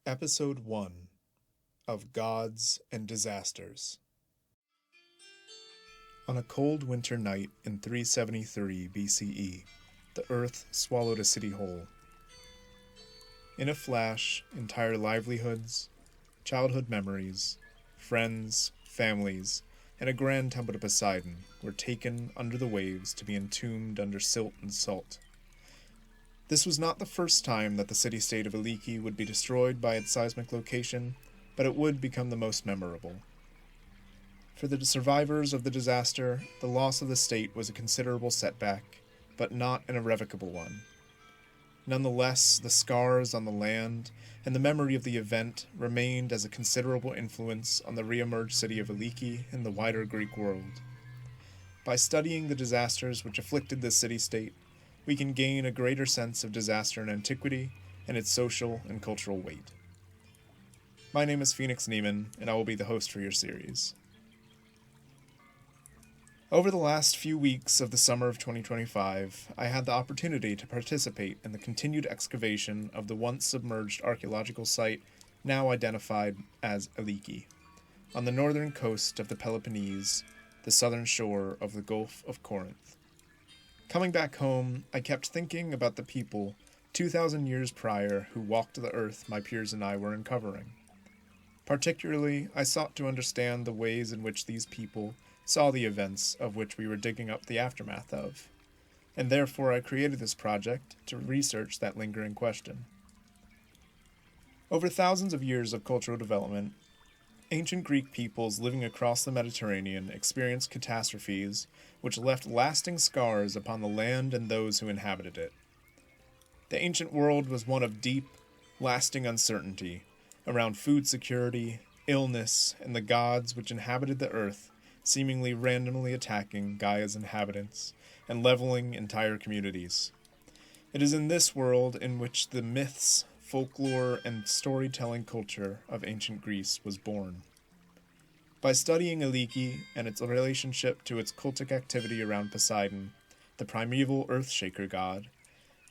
Episode 1 of Gods and Disasters. On a cold winter night in 373 BCE, the earth swallowed a city whole. In a flash, entire livelihoods, childhood memories, friends, families, and a grand temple to Poseidon were taken under the waves to be entombed under silt and salt. This was not the first time that the city-state of Aliki would be destroyed by its seismic location, but it would become the most memorable. For the survivors of the disaster, the loss of the state was a considerable setback, but not an irrevocable one. Nonetheless, the scars on the land and the memory of the event remained as a considerable influence on the re-emerged city of Aliki and the wider Greek world. By studying the disasters which afflicted this city-state, we can gain a greater sense of disaster in antiquity and its social and cultural weight. My name is Phoenix Neiman, and I will be the host for your series. Over the last few weeks of the summer of 2025, I had the opportunity to participate in the continued excavation of the once submerged archaeological site now identified as Aliki, on the northern coast of the Peloponnese, the southern shore of the Gulf of Corinth. Coming back home, I kept thinking about the people 2,000 years prior who walked the earth my peers and I were uncovering. Particularly, I sought to understand the ways in which these people saw the events of which we were digging up the aftermath of, and therefore I created this project to research that lingering question. Over thousands of years of cultural development, ancient Greek peoples living across the Mediterranean experienced catastrophes which left lasting scars upon the land and those who inhabited it. The ancient world was one of deep, lasting uncertainty around food security, illness, and the gods which inhabited the earth seemingly randomly attacking Gaia's inhabitants and leveling entire communities. It is in this world in which the myths, folklore, and storytelling culture of ancient Greece was born. By studying Aliki and its relationship to its cultic activity around Poseidon, the primeval earthshaker god,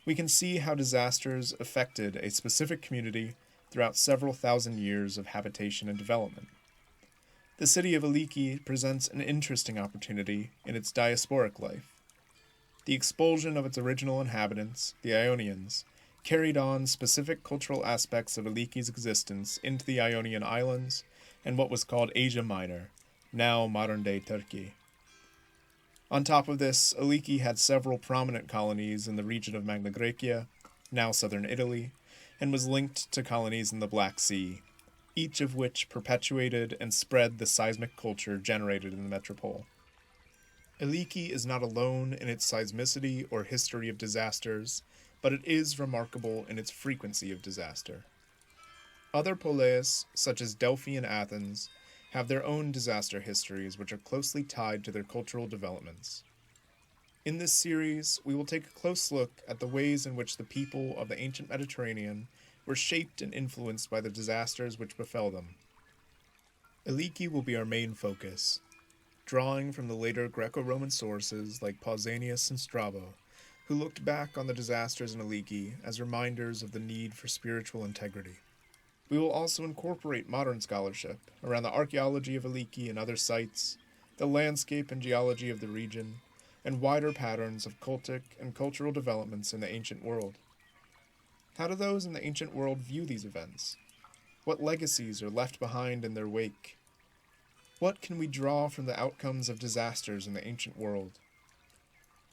we can see how disasters affected a specific community throughout several thousand years of habitation and development. The city of Aliki presents an interesting opportunity in its diasporic life. The expulsion of its original inhabitants, the Ionians, carried on specific cultural aspects of Aliki's existence into the Ionian Islands and what was called Asia Minor, now modern-day Turkey. On top of this, Aliki had several prominent colonies in the region of Magna Graecia, now southern Italy, and was linked to colonies in the Black Sea, each of which perpetuated and spread the seismic culture generated in the metropole. Aliki is not alone in its seismicity or history of disasters, but it is remarkable in its frequency of disaster. Other poleis, such as Delphi and Athens, have their own disaster histories which are closely tied to their cultural developments. In this series, we will take a close look at the ways in which the people of the ancient Mediterranean were shaped and influenced by the disasters which befell them. Aliki will be our main focus, drawing from the later Greco-Roman sources like Pausanias and Strabo, who looked back on the disasters in Aliki as reminders of the need for spiritual integrity. We will also incorporate modern scholarship around the archaeology of Aliki and other sites, the landscape and geology of the region, and wider patterns of cultic and cultural developments in the ancient world. How do those in the ancient world view these events? What legacies are left behind in their wake? What can we draw from the outcomes of disasters in the ancient world?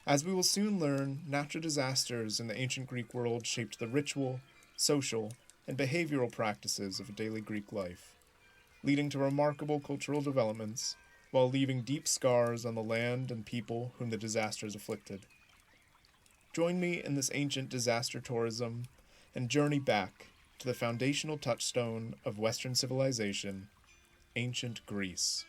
As we will soon learn, natural disasters in the ancient Greek world shaped the ritual, social, and behavioral practices of daily Greek life, leading to remarkable cultural developments while leaving deep scars on the land and people whom the disasters afflicted. Join me in this ancient disaster tourism and journey back to the foundational touchstone of Western civilization, ancient Greece.